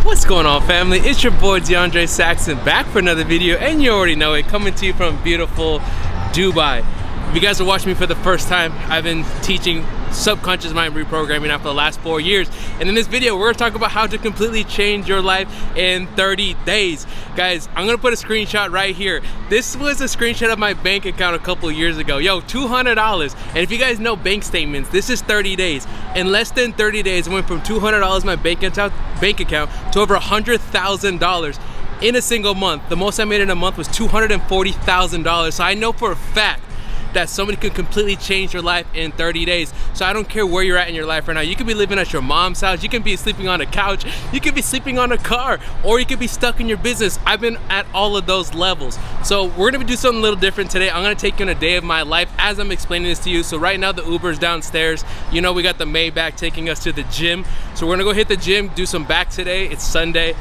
What's going on, family? It's your boy DeAndre Saxon back for another video, and you already know it, coming to you from beautiful Dubai. If you guys are watching me for the first time, I've been teaching subconscious mind reprogramming now for the last 4 years, and in this video we're gonna talk about how to completely change your life in 30 days. Guys, I'm gonna put a screenshot right here. This was a screenshot of my bank account a couple years ago. Yo, $200. And if you guys know bank statements, this is 30 days. In less than 30 days, I went from $200 in my bank account to over $100,000 in a single month. The most I made in a month was $240,000. So I know for a fact that somebody could completely change your life in 30 days. So I don't care where you're at in your life right now. You could be living at your mom's house, you can be sleeping on a couch, you could be sleeping on a car, or you could be stuck in your business. I've been at all of those levels. So we're gonna do something a little different today. I'm gonna take you on a day of my life as I'm explaining this to you. So right now the Uber's downstairs. You know, we got the Maybach taking us to the gym. So we're gonna go hit the gym, do some back today. It's Sunday.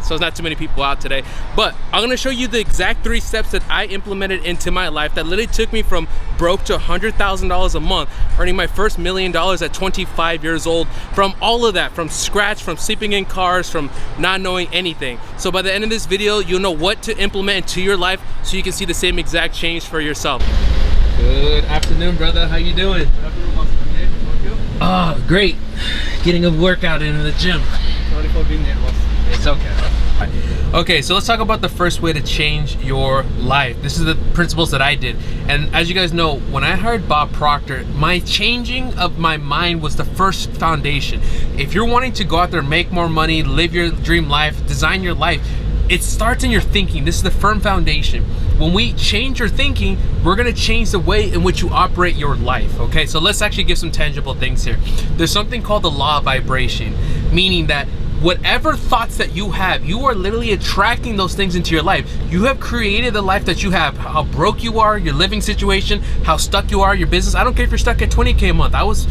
So it's not too many people out today, but I'm gonna show you the exact 3 steps that I implemented into my life that literally took me from broke to $100,000 a month, earning my first $1 million at 25 years old, from all of that, from scratch, from sleeping in cars, from not knowing anything. So by the end of this video, you'll know what to implement into your life so you can see the same exact change for yourself. Good afternoon, brother. How you doing? Oh, great. Getting a workout in the gym. Sorry for being late, boss. It's okay. Okay, so let's talk about the first way to change your life. This is the principles that I did. And as you guys know, when I hired Bob Proctor, my changing of my mind was the first foundation. If you're wanting to go out there, make more money, live your dream life, design your life, it starts in your thinking. This is the firm foundation. When we change your thinking, we're gonna change the way in which you operate your life, okay? So let's actually give some tangible things here. There's something called the law of vibration, meaning that whatever thoughts that you have, you are literally attracting those things into your life. You have created the life that you have. How broke you are, your living situation, how stuck you are, your business. I don't care if you're stuck at 20K a month. I was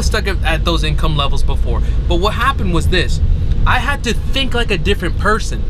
stuck at those income levels before. But what happened was this: I had to think like a different person.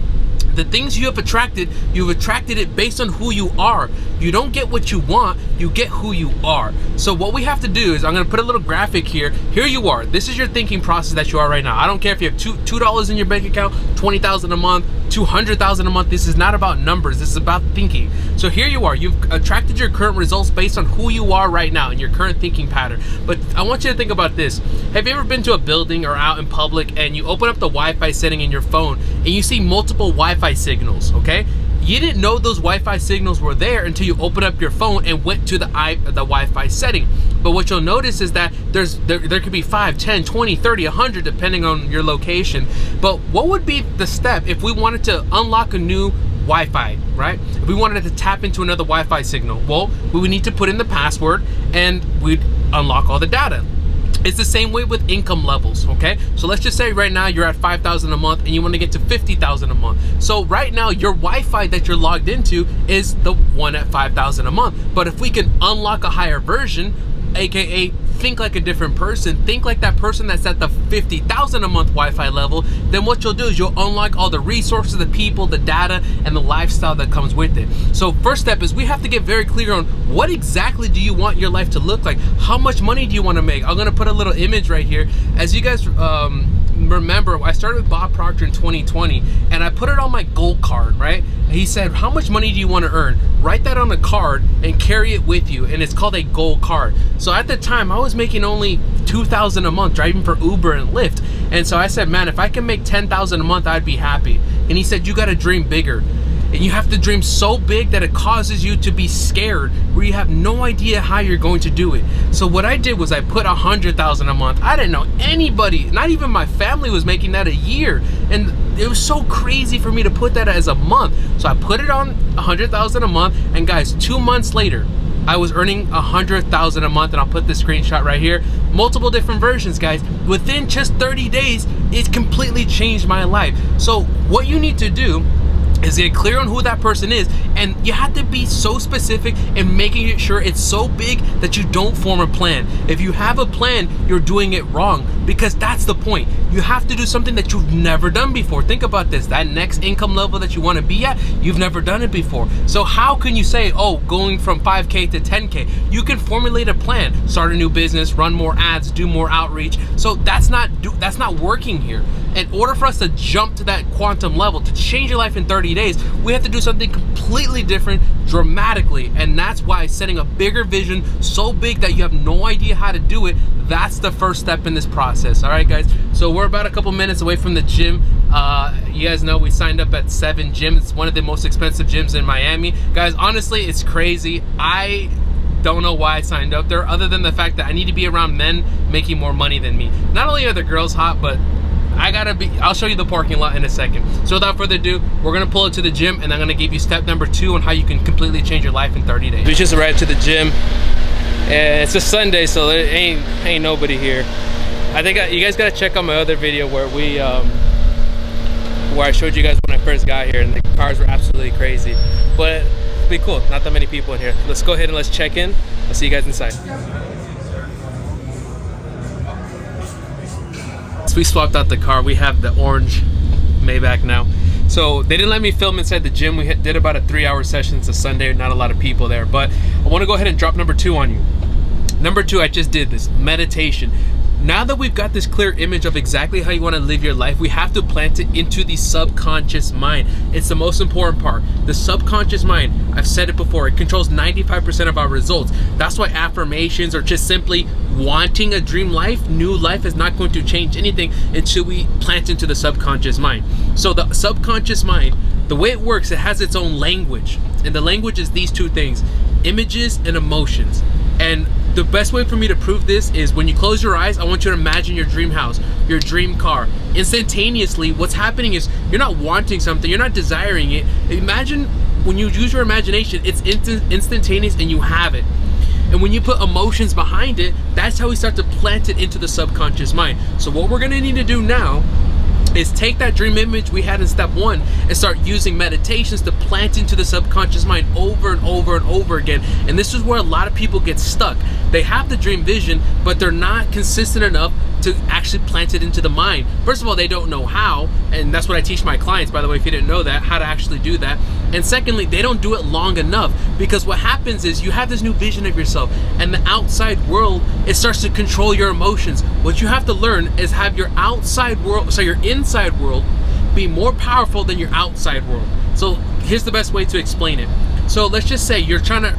The things you have attracted, you've attracted it based on who you are. You don't get what you want, you get who you are. So what we have to do is, I'm gonna put a little graphic here. Here you are. This is your thinking process that you are right now. I don't care if you have $2 in your bank account, 20,000 a month, 200,000 a month. This is not about numbers, this is about thinking. So here you are, you've attracted your current results based on who you are right now and your current thinking pattern. But I want you to think about this. Have you ever been to a building or out in public and you open up the Wi-Fi setting in your phone and you see multiple Wi-Fi signals, okay? You didn't know those Wi-Fi signals were there until you opened up your phone and went to the Wi-Fi setting. But what you'll notice is that there could be 5, 10, 20, 30, 100 depending on your location. But what would be the step if we wanted to unlock a new Wi-Fi, right? If we wanted to tap into another Wi-Fi signal, well, we would need to put in the password and we'd unlock all the data. It's the same way with income levels, okay? So let's just say right now you're at 5,000 a month and you want to get to 50,000 a month. So right now your Wi-Fi that you're logged into is the one at 5,000 a month. But if we can unlock a higher version, AKA think like a different person, think like that person that's at the 50,000 a month Wi-Fi level, then what you'll do is you'll unlock all the resources, the people, the data, and the lifestyle that comes with it. So first step is we have to get very clear on what exactly do you want your life to look like? How much money do you want to make? I'm gonna put a little image right here. As you guys remember, I started with Bob Proctor in 2020 and I put it on my goal card, right? He said, how much money do you want to earn? Write that on a card and carry it with you, and it's called a goal card. So at the time I was making only $2,000 a month driving for Uber and Lyft, and so I said, man, if I can make $10,000 a month, I'd be happy. And he said, you got to dream bigger. And you have to dream so big that it causes you to be scared, where you have no idea how you're going to do it. So what I did was I put 100,000 a month. I didn't know anybody, not even my family, was making that a year. And it was so crazy for me to put that as a month. So I put it on 100,000 a month, and guys, 2 months later, I was earning 100,000 a month, and I'll put this screenshot right here. Multiple different versions, guys. Within just 30 days, it completely changed my life. So what you need to do is get clear on who that person is, and you have to be so specific in making sure it's so big that you don't form a plan. If you have a plan, you're doing it wrong, because that's the point. you have to do something that you've never done before. Think about this, that next income level that you want to be at, you've never done it before. So how can you say, oh, going from 5K to 10K? You can formulate a plan, start a new business, run more ads, do more outreach. So that's not working here. In order for us to jump to that quantum level, to change your life in 30 days, we have to do something completely different, dramatically. And that's why setting a bigger vision, so big that you have no idea how to do it, that's the first step in this process. All right, guys, so we're about a couple minutes away from the gym. You guys know we signed up at 7 Gym. It's one of the most expensive gyms in Miami. Guys, honestly, it's crazy. I don't know why I signed up there, other than the fact that I need to be around men making more money than me. Not only are the girls hot, but I'll show you the parking lot in a second. So without further ado, we're gonna pull it to the gym, and I'm gonna give you step number 2 on how you can completely change your life in 30 days. We just arrived to the gym, and it's a Sunday, so there ain't nobody here. I think you guys gotta check out my other video where where I showed you guys when I first got here, and the cars were absolutely crazy. But it'll be cool, not that many people in here. Let's go ahead and let's check in. I'll see you guys inside. We swapped out the car. We have the orange Maybach now. So they didn't let me film inside the gym. We did about a 3-hour session. It's a Sunday, not a lot of people there. But I want to go ahead and drop number 2 on you. Number 2, I just did this, meditation. Now that we've got this clear image of exactly how you want to live your life, we have to plant it into the subconscious mind. It's the most important part. The subconscious mind, I've said it before, it controls 95% of our results. That's why affirmations or just simply wanting a dream life, new life, is not going to change anything until we plant into the subconscious mind. So the subconscious mind, the way it works, it has its own language. And the language is these 2 things, images and emotions. And the best way for me to prove this is when you close your eyes, I want you to imagine your dream house, your dream car. Instantaneously, what's happening is you're not wanting something, you're not desiring it. Imagine when you use your imagination, it's instantaneous and you have it. And when you put emotions behind it, that's how we start to plant it into the subconscious mind. So what we're gonna need to do now is take that dream image we had in step 1 and start using meditations to plant into the subconscious mind over and over and over again. And this is where a lot of people get stuck. They have the dream vision, but they're not consistent enough to actually plant it into the mind. First of all, they don't know how, and that's what I teach my clients, by the way, if you didn't know that, how to actually do that. And secondly, they don't do it long enough, because what happens is you have this new vision of yourself, and the outside world, it starts to control your emotions. What you have to learn is have your outside world, so your inside world, be more powerful than your outside world. So here's the best way to explain it. So let's just say you're trying to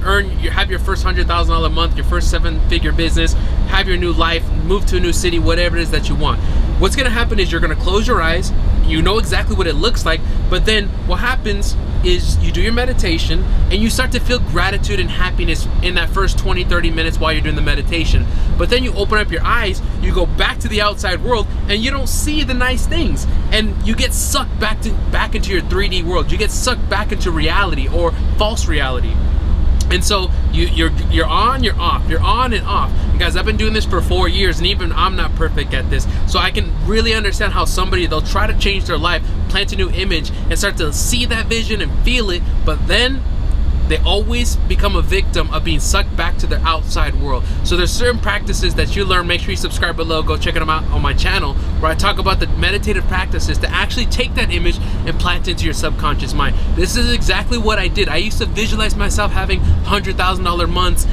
have your first $100,000 a month, your first 7-figure business, have your new life, move to a new city, whatever it is that you want. What's gonna happen is you're gonna close your eyes, you know exactly what it looks like, but then what happens is you do your meditation and you start to feel gratitude and happiness in that first 20-30 minutes while you're doing the meditation. But then you open up your eyes, you go back to the outside world, and you don't see the nice things, and you get sucked back into your 3D world. You get sucked back into reality or false reality. And so you're on, you're off, you're on and off. And guys, I've been doing this for 4 years, and even I'm not perfect at this. So I can really understand how somebody, they'll try to change their life, plant a new image, and start to see that vision and feel it, but then they always become a victim of being sucked back to their outside world. So there's certain practices that you learn. Make sure you subscribe below, go check them out on my channel, where I talk about the meditative practices to actually take that image and plant it into your subconscious mind. This is exactly what I did. I used to visualize myself having $100,000 months,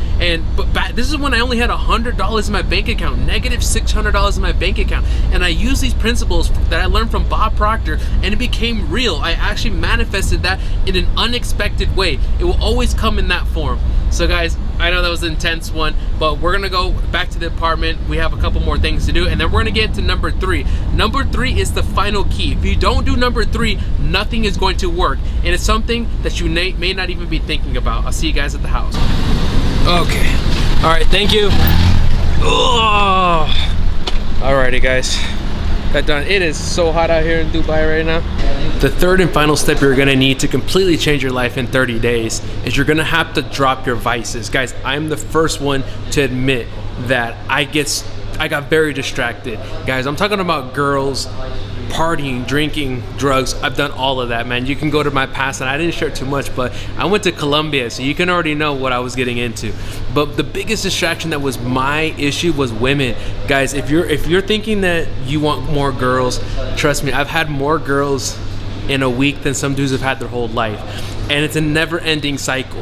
but this is when I only had $100 in my bank account, negative $600 in my bank account. And I used these principles that I learned from Bob Proctor, and it became real. I actually manifested that in an unexpected way. It will always come in that form. So guys, I know that was an intense one, but we're gonna go back to the apartment. We have a couple more things to do, and then we're gonna get into number 3. Number 3 is the final key. If you don't do number 3, nothing is going to work, and it's something that you may not even be thinking about. I'll see you guys at the house. Okay, all right, thank you. Oh. Alrighty guys, got done. It is so hot out here in Dubai right now. The third and final step you're gonna need to completely change your life in 30 days is you're gonna have to drop your vices. Guys, I'm the first one to admit that I got very distracted. Guys, I'm talking about girls partying, drinking, drugs. I've done all of that, man. You can go to my past, and I didn't share too much, but I went to Colombia, so you can already know what I was getting into. But the biggest distraction that was my issue was women. Guys, if you're thinking that you want more girls, trust me, I've had more girls in a week than some dudes have had their whole life. And it's a never-ending cycle.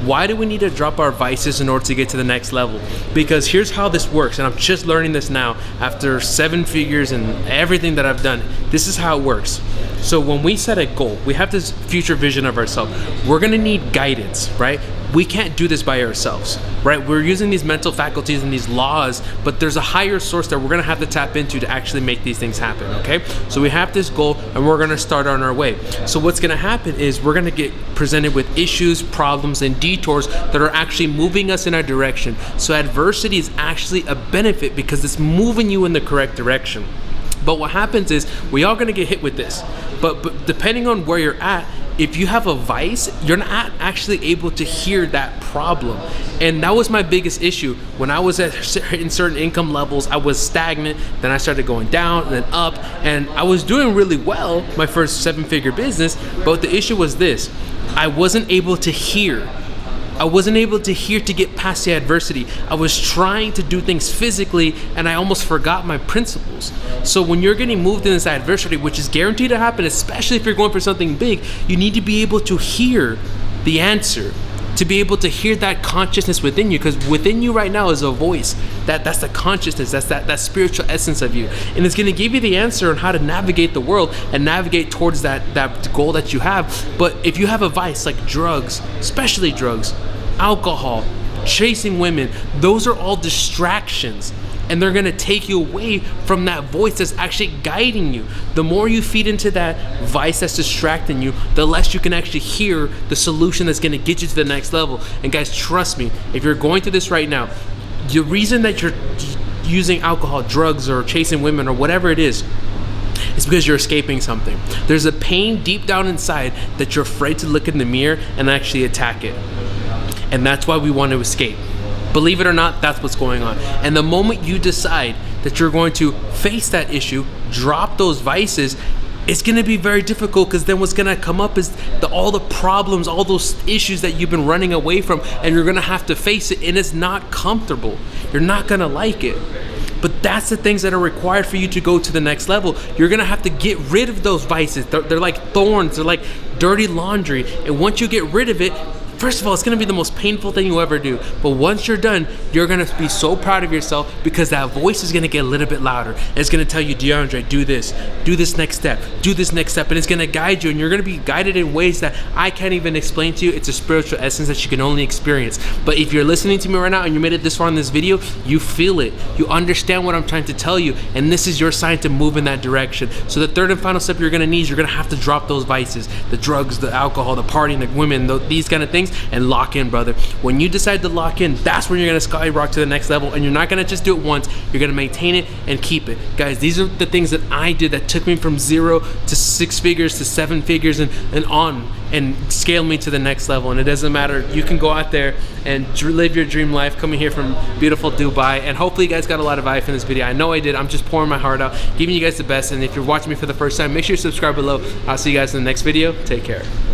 Why do we need to drop our vices in order to get to the next level? Because here's how this works, and I'm just learning this now after 7 figures and everything that I've done. This is how it works. So when we set a goal, we have this future vision of ourselves. We're gonna need guidance, right? We can't do this by ourselves, right? We're using these mental faculties and these laws, but there's a higher source that we're gonna have to tap into to actually make these things happen, okay? So we have this goal and we're gonna start on our way. So what's gonna happen is we're gonna get presented with issues, problems, and detours that are actually moving us in our direction. So adversity is actually a benefit because it's moving you in the correct direction. But what happens is we all gonna get hit with this. But depending on where you're at, if you have a vice, you're not actually able to hear that problem. And that was my biggest issue. When I was in certain income levels, I was stagnant, then I started going down and then up, and I was doing really well, my first 7-figure business, but the issue was this: I wasn't able to hear. I wasn't able to hear to get past the adversity. I was trying to do things physically and I almost forgot my principles. So when you're getting moved in this adversity, which is guaranteed to happen, especially if you're going for something big, you need to be able to hear the answer, to be able to hear that consciousness within you, because within you right now is a voice. That's the consciousness, that's that spiritual essence of you. And it's gonna give you the answer on how to navigate the world and navigate towards that goal that you have. But if you have a vice like drugs, especially drugs, alcohol, chasing women, those are all distractions. And they're gonna take you away from that voice that's actually guiding you. The more you feed into that vice that's distracting you, the less you can actually hear the solution that's gonna get you to the next level. And guys, trust me, if you're going through this right now, the reason that you're using alcohol, drugs, or chasing women, or whatever it is because you're escaping something. There's a pain deep down inside that you're afraid to look in the mirror and actually attack it. And that's why we want to escape. Believe it or not, that's what's going on. And the moment you decide that you're going to face that issue, drop those vices, it's gonna be very difficult, because then what's gonna come up is all the problems, all those issues that you've been running away from, and you're gonna have to face it, and it's not comfortable. You're not gonna like it. But that's the things that are required for you to go to the next level. You're gonna have to get rid of those vices. They're like thorns, they're like dirty laundry. And once you get rid of it, first of all, it's gonna be the most painful thing you ever do. But once you're done, you're gonna be so proud of yourself, because that voice is gonna get a little bit louder. And it's gonna tell you, DeAndre, do this next step, do this next step. And it's gonna guide you, and you're gonna be guided in ways that I can't even explain to you. It's a spiritual essence that you can only experience. But if you're listening to me right now and you made it this far in this video, you feel it. You understand what I'm trying to tell you. And this is your sign to move in that direction. So the third and final step you're gonna need is you're gonna have to drop those vices, the drugs, the alcohol, the partying, the women, these kind of things, and lock in, brother. When you decide to lock in, that's when you're gonna skyrocket to the next level, and you're not gonna just do it once, you're gonna maintain it and keep it. Guys, these are the things that I did that took me from 0 to 6 figures to 7 figures and on, and scale me to the next level. And it doesn't matter, you can go out there and live your dream life, coming here from beautiful Dubai. And hopefully you guys got a lot of value from this video. I know I did. I'm just pouring my heart out, giving you guys the best. And if you're watching me for the first time, make sure you subscribe below. I'll see you guys in the next video. Take care.